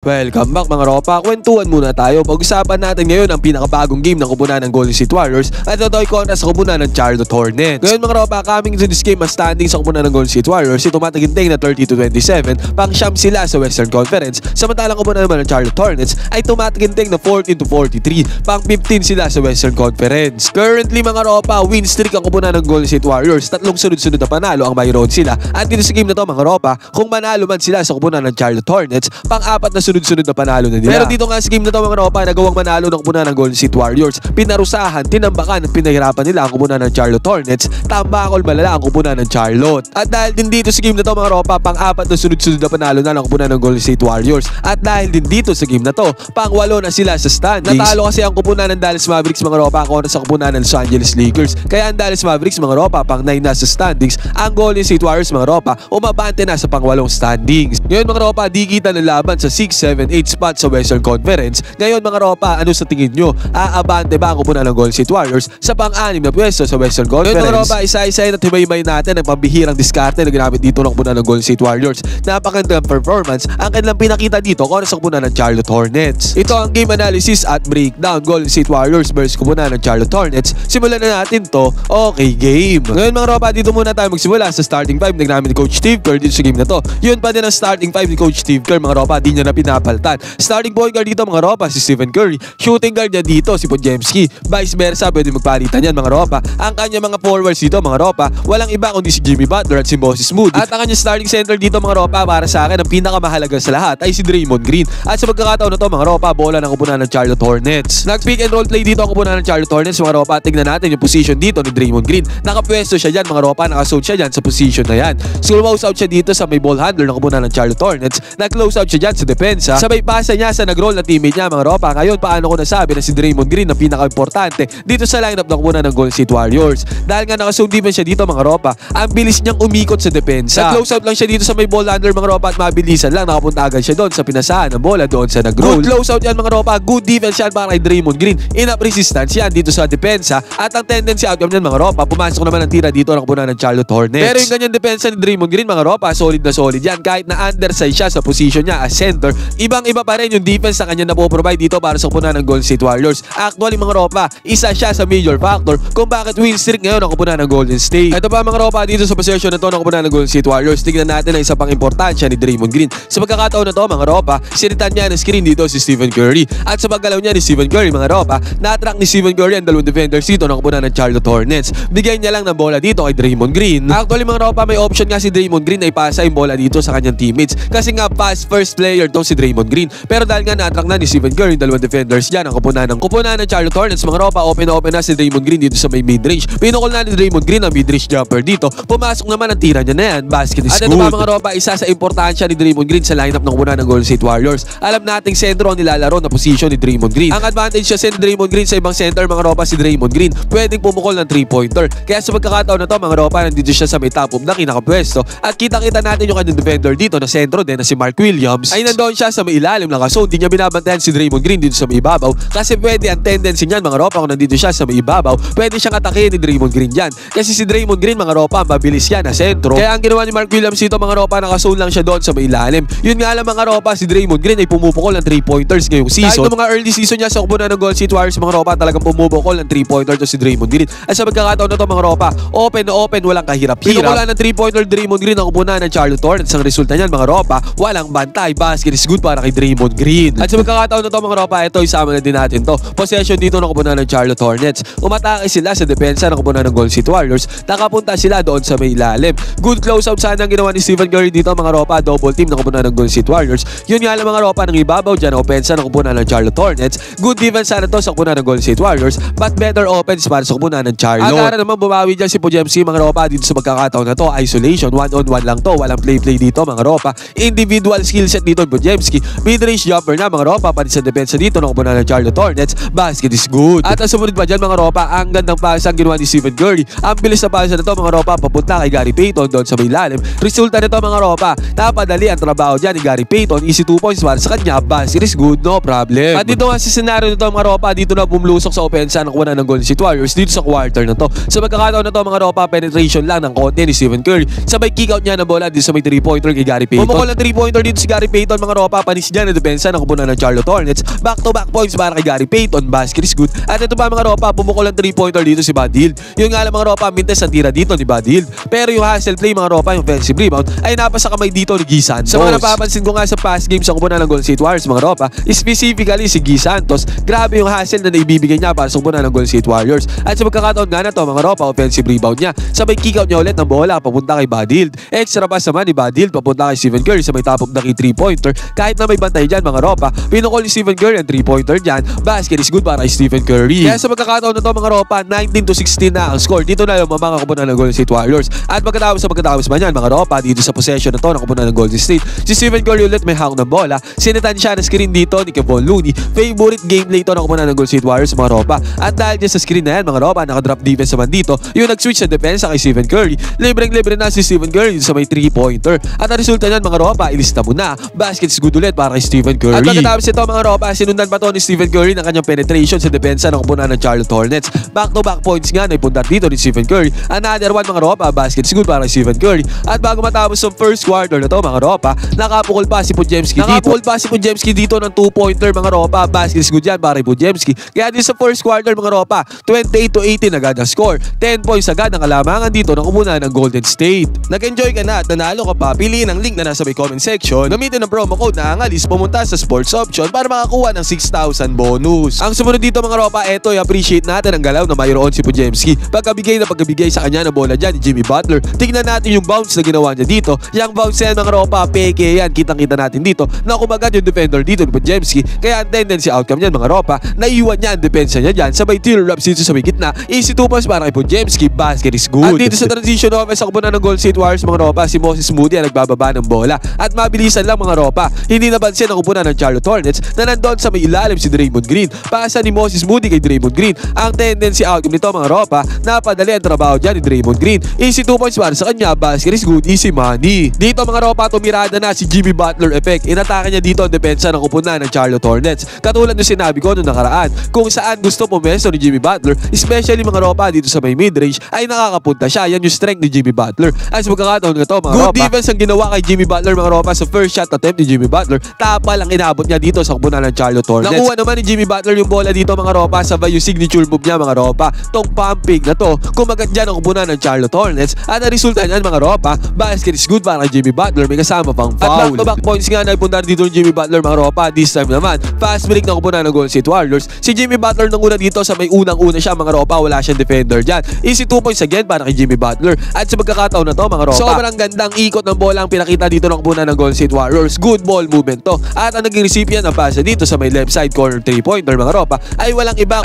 Welcome back mga ropa, kwentuhan muna tayo. Pag-usapan natin ngayon ang pinakabagong game ng kupunan ng Golden State Warriors at ito ay kontra sa kupunan ng Charlotte Hornets. Ngayon mga ropa, coming to this game, ang standing sa kupunan ng Golden State Warriors ay tumataginting na 30-27, pang-siyam sila sa Western Conference. Samantalang kupunan naman ng Charlotte Hornets ay tumataginting na 14-43, pang-15 sila sa Western Conference. Currently mga ropa, win streak ang kupunan ng Golden State Warriors, tatlong sunod-sunod na panalo ang mayroon sila. At dito sa game na to mga ropa, kung manalo man sila sa kupunan ng Charlotte Hornets, pang-apat na sunod-sunod na panalo na nila. Pero dito nga sa game na to mga ropa, nagawang manalo ng kupunan ng Golden State Warriors. Pinarusahan, tinambakan at pinahirapan nila ang kupunan ng Charlotte Hornets. Tambakol malala ang kupunan ng Charlotte. At dahil din dito sa game na to mga ropa, pang-apat na sunod-sunod na panalo na ng kupunan ng Golden State Warriors. At dahil din dito sa game na to, pang-walo na sila sa standings. Natalo kasi ang kupunan ng Dallas Mavericks mga ropa kontra sa kupunan ng Los Angeles Lakers. Kaya ang Dallas Mavericks mga ropa, pang-9 na sa standings. Ang Golden State Warriors mga ropa, umabante na sa pang-8 standings. Ngayon mga ropa, di kita ng laban sa 6, 7, 8 spot sa Western Conference. Ngayon mga ropa, ano sa tingin nyo? Aabante ba ang kupunan ng Golden State Warriors sa pang-6 na pwesto sa Western Conference? Ngayon mga ropa, isa-isa at himay-himay natin ang pambihirang diskarte na ginamit dito ng kupunan ng Golden State Warriors. Napakagandang performance ang kanilang pinakita dito kontra sa kupunan ng Charlotte Hornets. Ito ang game analysis at breakdown, Golden State Warriors versus kupunan ng Charlotte Hornets. Simulan na natin to. Okay, game. Ngayon mga ropa, dito muna tayo magsimula sa starting 5 na namin ni Coach Steve Kerr dito sa game na to. Yun pa din ang starting 5 ni Coach Steve Kerr mga ropa, di niya na pinapaltan. Starting point guard dito mga ropa, si Stephen Curry. Shooting guard niya dito, si Podziemski. Vice versa, pwede magpalitan yan mga ropa. Ang kanya mga forwards dito mga ropa, walang iba kundi si Jimmy Butler at si Moses Moody. At ang kanya starting center dito mga ropa, para sa akin ang pinakamahalaga sa lahat ay si Draymond Green. At sa pagkakataon na to mga ropa, bola ng kupunan ng Charlotte Hornets. Nag-pick and roll play dito ang kupunan ng Charlotte Hornets mga ropa. Tignan natin yung position dito ni Draymond Green. Nakapwesto siya dyan mga ropa, nakasuot siya dyan sa position na yan. Close out siya dito sa may ball handler ng kupunan ng Charlotte Hornets. Nag-close out siya dyan sa depensa. Sabay pasa niya sa nag-roll na teammate niya mga ropa. Ngayon paano ko nasabi na si Draymond Green na pinaka-importante dito sa lineup ng kupunan ng Golden State Warriors. Dahil nga nakasuot defense siya dito mga ropa, ang bilis niyang umikot sa depensa. Nag-close out lang siya dito sa may ball handler mga ropa at mabilisan lang nakapunta agad siya doon sa pinasahan ng bola doon sa nag-roll. Good close out yan mga ropa, good defense yan para kay Draymond Green. Enough resistance yan dito sa depensa at ang tendency outcome niyan mga ropa, pumasok naman ang tira dito ng kupunan ng Charlotte Hornets. Pero yung ganyan depensa ni Draymond Green mga ropa, solid na solid yan kahit na undersize siya sa position niya as center. Ibang-iba pa rin yung defense na kanya napoprovide dito para sa kupunan ng Golden State Warriors. Actually mga ropa, isa siya sa major factor kung bakit win streak ngayon ang kupunan ng Golden State. Ito pa mga ropa, dito sa possession na to ng kupunan ng Golden State Warriors, tignan natin ang isa pang importansya ni Draymond Green. Sa pagkakataon na to mga ropa, sinitan niya ng screen dito si Stephen Curry. At sa paggalaw niya ni Stephen Curry mga ropa, na-attract ni Stephen Curry ang dalawang defenders dito ng kupunan ng Charlotte Hornets. Bigyan niya lang ng bola dito kay Draymond Green. Actually mga ropa, may option nga si Draymond Green na ipasa yung bola dito sa kanyang teammates kasi nga pass first player tong si Draymond Green. Pero dahil nga na-attract na ni Stephen Curry yung dalawang defenders dyan ang kupunan ng Charlotte Hornets mga ropa, open na si Draymond Green dito sa may mid-range. Pinukol na ni Draymond Green ang mid-range jumper dito. Pumasok naman ang tira niya na yan. Basket is good. At ito pa mga ropa, isa sa importansya ni Draymond Green sa lineup ng kupunan ng Golden State Warriors. Alam nating sentro ang nilalaro na position ni Draymond Green. Ang advantage siya si Draymond Green sa ibang center mga ropa, si Draymond Green pwedeng pumukol ng 3-pointer. Kaya sa pagkakataon na to mga ropa, nandito siya sa may top of na kinakapwesto. At kita-kita natin yung kanyang defender dito na sentro din na si Mark Williams ay nandoon siya sa may ilalim ng kaso. Hindi niya binabantayan si Draymond Green dito sa may ibabaw kasi pwede ang tendency niyan mga ropa kung nandito siya sa may ibabaw, pwede siyang atakin ni Draymond Green dyan. Kasi si Draymond Green mga ropa, mabilis yan na sentro. Kaya ang ginawa ni Mark Williams dito mga ropa, nakasole lang siya doon sa may ilalim. Yun nga lang mga ropa, si Draymond Green ay pumupukol ng 3-pointers ngayong season. Kahit mga early season niya sa kupunan ng Golden State Warriors mga ropa, talagang pumupukol ng 3-pointer to si Draymond Green. At sa pagkakataon na to mga ropa, open na open, walang kahirap-hirap. Pinukulan ng 3-pointer Draymond Green ang kupunan ng Charlotte Hornets. Ang resulta niyan mga ropa, walang bantay. Basket is good para kay Draymond Green. At sa pagkakataon na to mga ropa, ito isama na din natin to. Possession dito ng kupunan ng Charlotte Hornets. Umatake sila sa depensa ng kupunan ng Golden State Warriors. Nakapunta sila doon sa may ilalim. Good close out sana ang ginawa ni Stephen Curry dito mga ropa, double team ng kupunan ng Golden State Warriors. Yun nga lang mga ropa, ng ibabaw dyan ang opensa ng kupunan ng Charlotte Hornets. Good defense sana to sa kupunan ng Golden State Warriors, but better offense para sa kupunan ng Charlotte. Agara naman bumawi dyan si Podziemski mga ropa dito sa pagkakataon na to. Isolation, one-on-one lang to, walang play-play dito mga ropa. Individual skill set dito ni Podziemski. Mid-range jumper na mga ropa, pati sa depensa dito ng kupunan ng Charlotte Hornets. Basket is good. At ang sumunod pa dyan mga ropa, ang gandang pasa ang ginawa ni Stephen Curry. Ang bilis na pasa na to mga ropa, papunta kay Gary Payton doon sa may ilalim. Resulta nito mga ropa, napadali ang trabaho dyan ni Gary Payton. Easy 2 points para sa kanya. Basket is good, no problem. At dito nga sa scenario nito mga ropa, dito na bumlusok sa opensa ng kupunan ng Golden State Warriors dito sa quarter na to. Sa pagkakataon na to mga ropa, penetration lang ng konti ni Stephen Curry. Sabay kick out niya ng bola dito sa may 3-pointer kay Gary Payton. Pumukol ng 3-pointer dito si Gary Payton mga ropa, napapanis dyan na depensa ng kupunan ng Charlotte Hornets. Back-to-back points para kay Gary Payton, basket is good. At ito pa mga ropa, pumukol ang 3-pointer dito si Buddy Hield. Yun nga lang mga ropa, mintes ang tira dito ni Buddy Hield. Pero yung hustle play mga ropa, yung offensive rebound, ay napasa kamay dito ni Guy Santos. Sa mga napapansin ko nga sa past games sa kupunan ng Golden State Warriors mga ropa, specifically si Guy Santos, grabe yung hustle na naibibigay niya para sa kupunan ng Golden State Warriors. At sa magkakataon nga na to mga ropa, offensive rebound niya. Sabay kick out niya ulit ng bola papunta kay Buddy Hield. Extra pass naman ni Buddy Hield papunta kay Stephen Curry sa may top of the key 3-pointer. Kahit na may bantay dyan mga ropa, pinukol ni Stephen Curry ang 3-pointer dyan. Basket is good para kay Stephen Curry. Kaya sa magkakataon na to mga ropa, 19-16 na ang score. Dito na yung mga kupunan ng Golden State Warriors. At pagkatapos man yan mga ropa, dito sa possession na to ng kupunan ng Golden State, si Stephen Curry ulit may hawak ng bola. Sinitan siya ng screen dito ni Kevon Looney. Favorite gameplay ito ng kupunan ng Golden State Warriors mga ropa. At dahil dyan sa screen na yan mga ropa, nakadrop defense naman dito, yung nag-switch na depensa kay Stephen Curry. Libreng-libre na si Stephen Curry sa may 3-pointer. At ang resulta niyan mga ropa, ilista mo na. Basket is good ulit para kay Stephen Curry. At pagkatapos ito mga ropa, sinundan pa to ni Stephen Curry ng kanyang penetration sa depensa ng kupunan ng Charlotte Hornets. Back-to-back points nga na ipundar dito ni Stephen Curry. Another one mga ropa, basket is good para kay Stephen Curry. At bago matapos yung first quarter na to mga ropa, nakapukol pa si Podziemski dito ng 2-pointer mga ropa. Basket is good yan para kay Podziemski. Kaya din sa first quarter mga ropa, 28-18 agad ang score. 10 points agad ang kalamangan dito ng kupunan ng Golden State. Nag-enjoy ka na at nanalo ka pa, piliin ang link na nasa may comment section. Gamitin ang promo code na ANGALIS, pumunta sa sports option para makakuha ng 6,000 bonus. Ang sumunod dito mga ropa, eto i-appreciate natin ang galaw na mayroon si Podziemski. Pagkabigay sa kanya ng bola dyan ni Jimmy Butler. Tignan natin yung bounce na ginawa niya dito. Yung bounce yan mga ropa, peke yan. Kitang-kita natin dito na kumagat yung defender dito ni Podziemski. Kaya ang tendency outcome niyan mga ropa, naiwan niya ang depensa niya dyan. Sabay tear wraps dito sa may gitna. Easy 2 points para kay Podziemski. Basket is good. At dito sa transition offense sa kupunan ng Golden State Warriors mga ropa, si Moses Moody ang nagbababa ng bola. At mabilisan lang mga ropa, hindi nabansin ang kupunan ng Charlotte Hornets na nandun sa may ilalim si Draymond Green. Pasa ni Moses Moody kay Draymond Green. Ang tendency outcome nito mga ropa, napadali ang trabaho dyan ni Draymond Green. Easy 2 points para sa kanya. Basket is good. Easy money. Dito mga ropa, tumirada na si Jimmy Butler effect. Inatake niya dito ang depensa ng kupunan ng Charlotte Hornets. Katulad ng sinabi ko noong nakaraan, kung saan gusto pumesto ni Jimmy Butler, especially mga ropa dito sa may mid-range, ay nakakapunta siya. Yan yung strength ni Jimmy Butler. Ay sa magkakataon nga to mga ropa, good defense ang ginawa kay Jimmy Butler mga ropa sa first shot attempt ni Jimmy Butler. Tapal ang inabot niya dito sa kupunan ng Charlotte Hornets. Nakuha naman ni Jimmy Butler yung bola dito mga ropa sa yung signature move niya mga ropa. Tong pumping na to, kumagat dyan ang kupunan ng Charlotte Hornets. At ang resulta niyan mga ropa, basket is good para kay Jimmy Butler. May kasama pang foul. At back-to-back points nga na ipundar dito ni Jimmy Butler mga ropa. This time naman, fast break ng kupunan ng Golden State Warriors. Si Jimmy Butler nang una dito sa may unang-una siya mga ropa, wala siyang defender dyan. Easy 2 points again para kay Jimmy Butler. At sa pagkakataon na to mga ropa, sobrang gandang ikot ng bola ang pinakita dito ng kupunan ng Golden State Warriors. Good ball movement to. At ang naging recipient ng pasa dito sa may left side corner 3-pointer mga ropa ay walang iba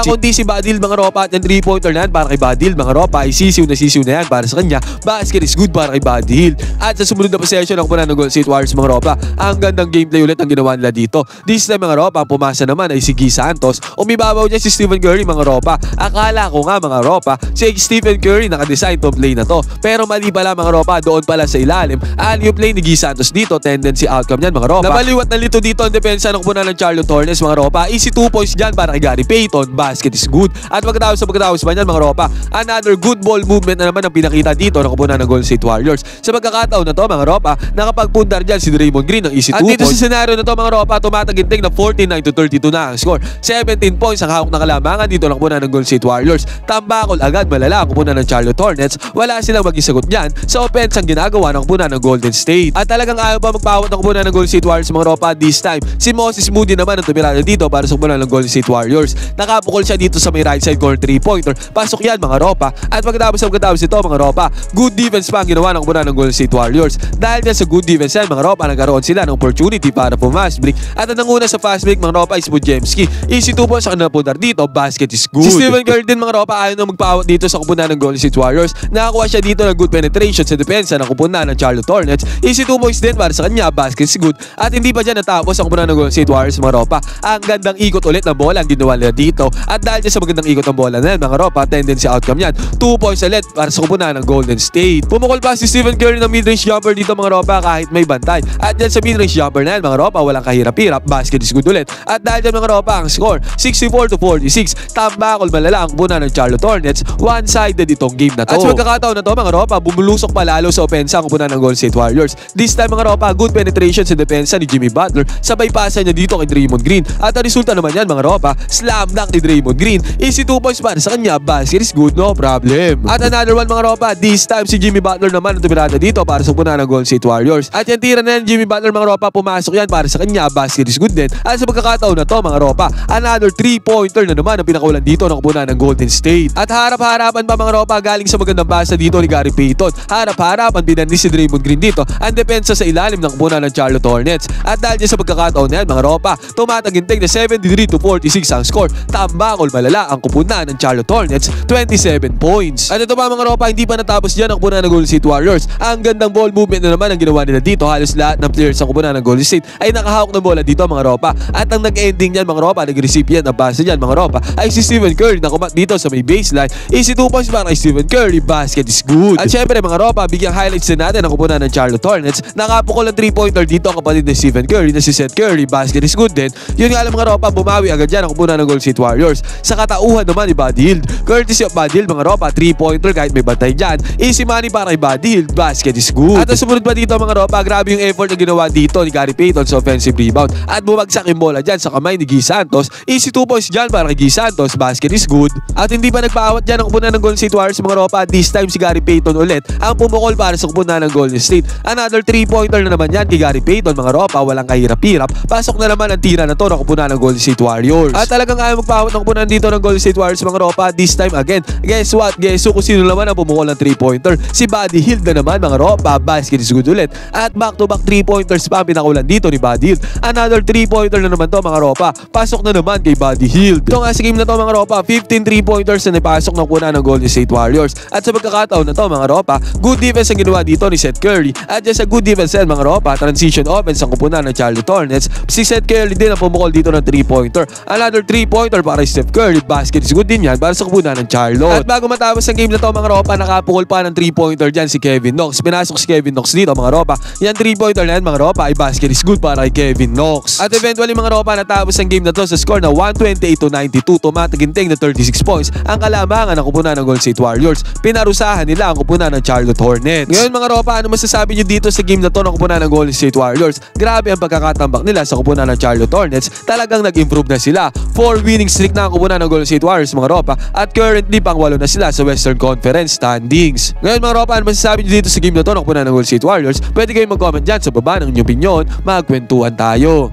kundi si Buddy Hield mga ropa. At yung 3-pointer na yan para kay Buddy Hield mga ropa ay sisiw na yan para sa kanya. Basket is good para kay Buddy Hield. At sa sumunod na possession ng kupunan ng Golden State Warriors mga ropa, ang gandang gameplay ulit ang ginawa nila dito. This time mga ropa, ang pumasa naman ay si Guy Santos. Umibabaw niya si Stephen Curry mga ropa. Akala ko nga mga ropa, si Stephen Curry nakadesign to play na to. Pero mali pala mga ropa, doon pala sa ilalim. Alley-oop play ni Guy Santos dito, tendency outcome niyan mga ropa. Nabaliwat na lito dito ang depensa ng kupunan ng Charlotte Hornets mga ropa. Easy 2 points dyan para kay Gary Payton. Basket is good. At pagkatapos pa niyan mga ropa, another good ball movement na naman ang pinakita dito ng kupunan ng Golden State Warriors. Sa pagkakataon na to mga ropa, nakapagpundar dyan si Draymond Green ng easy 2 points. At dito sa scenario na to mga ropa, tumataginting na 49-32 na ang score. 17 points ang hawak na kalamangan dito ng kupunan ng Golden State Warriors. Tambakol agad malala ang kupunan ng Charlotte Hornets. Wala silang mag-isagot dyan sa offense ang ginagawa ng kupunan ng Golden State. At talagang ayaw pa magpawat ng kupunan ng Golden State Warriors mga ropa this time. Si Moses Moody naman ang tumirada dito para sa kupunan ng Golden State Warriors. Nakapukol siya dito sa may right side corner 3-pointer. Pasok yan mga ropa. At pagkatapos ito mga ropa, good defense pa ang ginawa ng kupunan ng Golden State Warriors. Dahil dyan sa good defense yan mga ropa, nagkaroon sila ng opportunity para fast break. At ang nanguna sa fast break mga ropa is Podziemski. Easy 2 points ang napundar dito. Basket is good. Si Stephen Curry din mga ropa ayaw na magpaawat dito sa kupunan ng Golden State Warriors. Nakakuha siya dito ng good penetration sa depensa ng kupunan ng Charlotte Hornets. Easy 2 points din para sa kanya. Basket is good. At hindi pa dyan natapos ang kupunan ng Golden State Warriors mga ropa. Ang gandang ikot ulit ng bola ang ginawa nila dito. At dahil sa magandang ikot ng bola na yan mga ropa, tendency outcome yan. 2 points ulit para sa kupunan ng Golden State. Pumukol pa si Stephen Curry ng mid-range jumper dito mga ropa kahit may bantay. At dyan sa mid-range jumper na yan mga ropa, walang kahirap-hirap. Basket is good ulit. At dahil dyan mga ropa, ang score 64-46. Tambakol malala ang kupunan ng Charlotte Hornets. One-sided itong game na to. At sa magkakataon na to mga ropa, bumulusok palalo sa opensa ang kupunan ng Golden State Warriors. This time mga ropa, good penetration sa depensa ni Jimmy Butler, sabay pasa niya dito kay Draymond Green. At ang resulta naman yan mga ropa, slam dunk ni Draymond Green. Easy 2 points para sa kanya, basket is good, no problem. At another one mga ropa, this time si Jimmy Butler naman ang tumirada dito para sa punan ng Golden State Warriors. At yung tira na yan Jimmy Butler mga ropa, pumasok yan para sa kanya, basket is good din. At sa pagkakataon na to mga ropa, another 3-pointer na naman ang pinakaulan dito ng punan ng Golden State. At harap-harapan pa mga ropa, galing sa magandang basa dito ni Gary Payton. Harap-harapan binanlis si Draymond Green dito ang depensa sa ilalim ng punan ng Charlotte Hornets. At dahil dyan sa pagkakataon na yan mga ropa, tumataginting na 73-46 ang score. Tambakol malala ang kupunan ng Charlotte Hornets, 27 points. At ito pa mga ropa, hindi pa natapos dyan ang kupunan ng Golden State Warriors. Ang gandang ball movement na naman ang ginawa nila dito. Halos lahat ng players sa kupunan ng Golden State ay nakahawak ng bola dito mga ropa. At ang nag-ending yan mga ropa, nag-recipient ang base dyan mga ropa, ay si Stephen Curry na kumat dito sa may baseline. Easy 2 points para kay Stephen Curry, basket is good. At syempre mga ropa, bigyang highlights na natin ang kupunan ng Charlotte Hornets. Nakapukol ang 3-pointer dito ang kapatid ni Stephen Curry na si Seth Curry, basket is good din. Yun nga lang mga ropa, bumawi agad dyan ang kupunan ng Golden State Warriors. Sa katauhan naman ni Buddy Hield, courtesy of Buddy Hield mga ropa, 3-pointer kahit may bantay dyan. Easy money para kay Buddy Hield, basket is good. At sumunod pa dito mga ropa, grabe yung effort na ginawa dito ni Gary Payton sa offensive rebound. At bumagsak yung bola dyan sa kamay ni Guy Santos. Easy 2 points dyan para kay Guy Santos, basket is good. At hindi pa nagpaawat dyan ang kupunan ng Golden State Warriors mga ropa, this time si Gary Payton ulit ang pumukol para sa kupunan ng Golden State. Another 3-pointer na naman yan kay Gary Payton mga ropa, walang kahirap-hirap. Pasok na naman ang tira na to ng kupunan ng Golden State Warriors. At talagang ayaw magpaawat ng kupunan dito ng Golden State Warriors mga ropa, this time again. Guess what? Guess who? Kung sino naman ang pumukol ng 3-pointer? Si Buddy Hield na naman mga ropa, basket is good ulit. At back-to-back 3-pointers pa ang pinakulan dito ni Buddy Hield. Another 3-pointer na naman to mga ropa, pasok na naman kay Buddy Hield. Ito nga sa game na to mga ropa, 15 3-pointers na napasok ng kupunan ng Golden State Warriors. At sa pagkakataon na to mga ropa, good defense ang ginawa dito ni Seth Curry. At dyan sa good defense yan mga ropa, transition offense ang kupunan ng Charlotte Hornets. Si Seth Curry din ang pumukol dito ng 3-pointer. Another 3-pointer para si Steph Curry, basket is good din yan para sa kupunan ng Charlotte. At bago matapos ang game na to mga ropa, nakapukol pa ng 3-pointer dyan si Kevin Knox. Pinasok si Kevin Knox dito mga ropa. Yan 3-pointer na yan mga ropa ay basket is good para kay Kevin Knox. At eventually mga ropa, natapos ang game na to sa score na 128-92. Tumataginting na 36 points ang kalamangan ng kupunan ng Golden State Warriors. Pinarusahan nila ang kupunan ng Charlotte Hornets. Ngayon mga ropa, ano masasabi nyo dito sa game na to ng kupunan ng Golden State Warriors? Grabe ang pagkakatambak nila sa kupunan ng Charlotte Hornets. Talagang nag-improve na sila. 4 winning streak na ang kupunan ng Golden State Warriors mga ropa. At currently pang 8 na sila sa Western Conference standings. Ngayon mga ropa, ano masasabi nyo dito sa game na to ng kupunan ng Golden State Warriors? Pwede kayong mag-comment dyan sa baba ng inyong opinion. Magkwentuhan tayo.